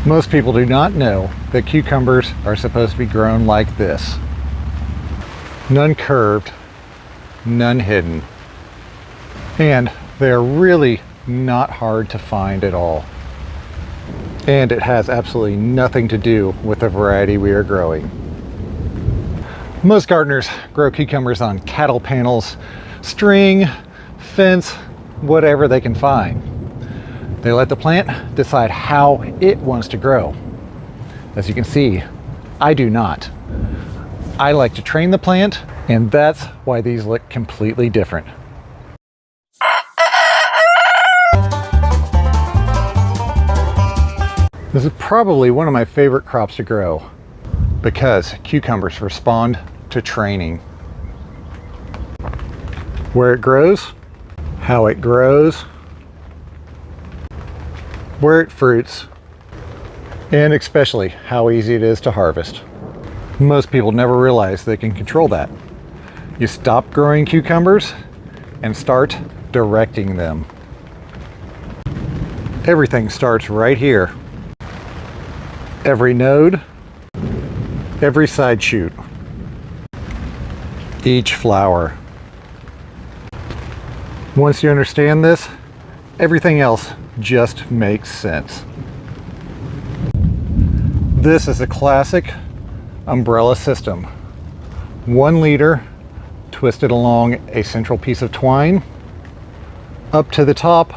Most people do not know that cucumbers are supposed to be grown like this. None curved, none hidden. And they're really not hard to find at all. And it has absolutely nothing to do with the variety we are growing. Most gardeners grow cucumbers on cattle panels, string, fence, whatever they can find. They let the plant decide how it wants to grow. As you can see, I do not. I like to train the plant, and that's why these look completely different. This is probably one of my favorite crops to grow because cucumbers respond to training. Where it grows, how it grows, where it fruits, and especially how easy it is to harvest. Most people never realize they can control that. You stop growing cucumbers and start directing them. Everything starts right here. Every node, every side shoot, each flower. Once you understand this, everything else just makes sense. This is a classic umbrella system. 1 leader twisted along a central piece of twine, up to the top,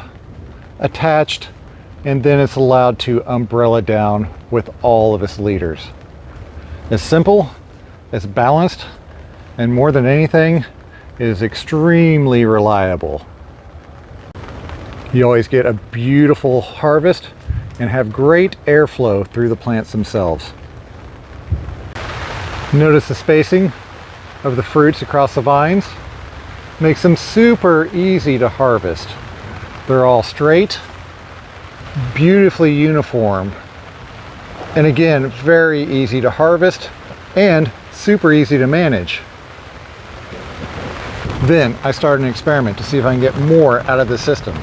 attached, and then it's allowed to umbrella down with all of its leaders. It's simple, it's balanced, and more than anything, it is extremely reliable. You always get a beautiful harvest and have great airflow through the plants themselves. Notice the spacing of the fruits across the vines. Makes them super easy to harvest. They're all straight, beautifully uniform, and again, very easy to harvest and super easy to manage. Then I started an experiment to see if I can get more out of the system.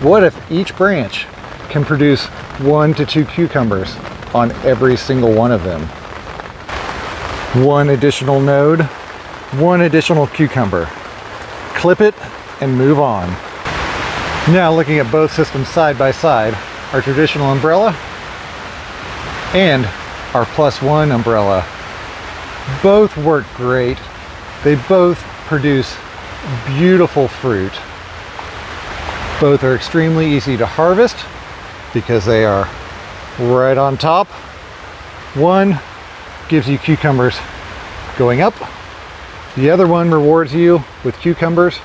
What if each branch can produce 1 to 2 cucumbers on every single one of them? 1 additional node, 1 additional cucumber. Clip it and move on. Now looking at both systems side by side, our traditional umbrella and our +1 umbrella. Both work great. They both produce beautiful fruit. Both are extremely easy to harvest because they are right on top. One gives you cucumbers going up. The other one rewards you with cucumbers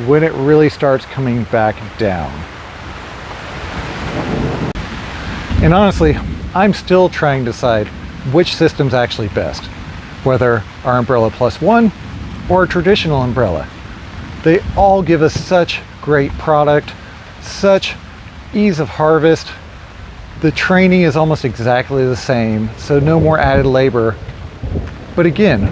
when it really starts coming back down. And honestly, I'm still trying to decide which system's actually best, whether our umbrella +1 or a traditional umbrella. They all give us such great product, such ease of harvest. The training is almost exactly the same, so no more added labor. But again,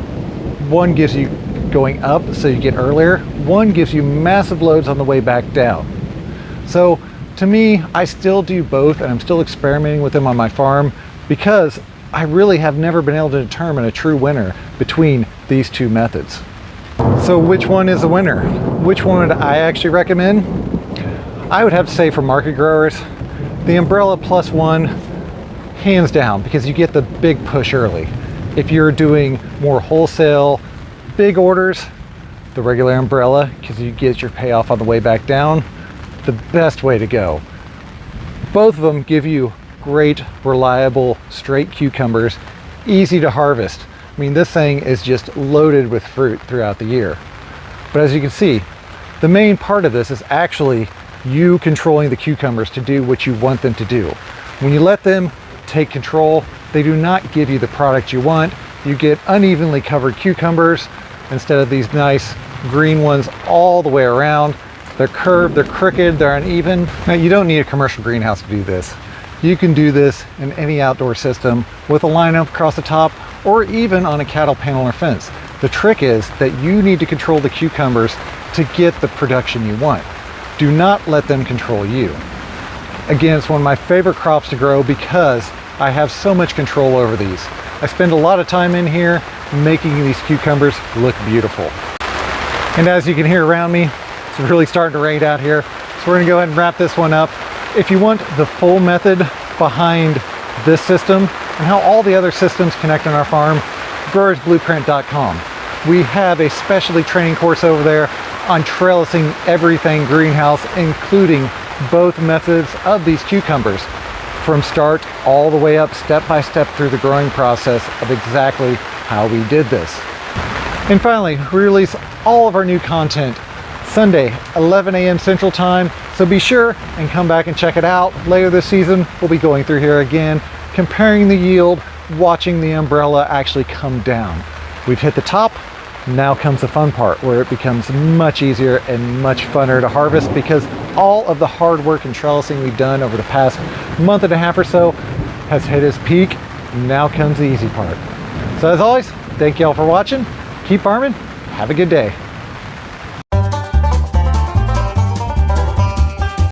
one gives you going up so you get earlier, one gives you massive loads on the way back down. So to me, I still do both, and I'm still experimenting with them on my farm because I really have never been able to determine a true winner between these two methods. So which one is the winner? Which one would I actually recommend? I would have to say for market growers, the umbrella +1, hands down, because you get the big push early. If you're doing more wholesale, big orders, the regular umbrella, because you get your payoff on the way back down, the best way to go. Both of them give you great, reliable, straight cucumbers, easy to harvest. I mean, this thing is just loaded with fruit throughout the year. But as you can see, the main part of this is actually you controlling the cucumbers to do what you want them to do. When you let them take control, they do not give you the product you want. You get unevenly covered cucumbers instead of these nice green ones all the way around. They're curved, they're crooked, they're uneven. Now, you don't need a commercial greenhouse to do this. You can do this in any outdoor system with a lineup across the top or even on a cattle panel or fence. The trick is that you need to control the cucumbers to get the production you want. Do not let them control you. Again, it's one of my favorite crops to grow because I have so much control over these. I spend a lot of time in here making these cucumbers look beautiful. And as you can hear around me, it's really starting to rain out here. So we're gonna go ahead and wrap this one up. If you want the full method behind this system and how all the other systems connect on our farm, growersblueprint.com. We have a specialty training course over there on trellising everything greenhouse, including both methods of these cucumbers, from start all the way up, step by step through the growing process of exactly how we did this. And finally, we release all of our new content Sunday, 11 a.m. Central Time, so be sure and come back and check it out. Later this season, we'll be going through here again, comparing the yield, watching the umbrella actually come down. We've hit the top. Now comes the fun part, where it becomes much easier and much funner to harvest, because all of the hard work and trellising we've done over the past month and a half or so has hit its peak. Now comes the easy part. So as always, thank you all for watching. Keep farming. Have a good day.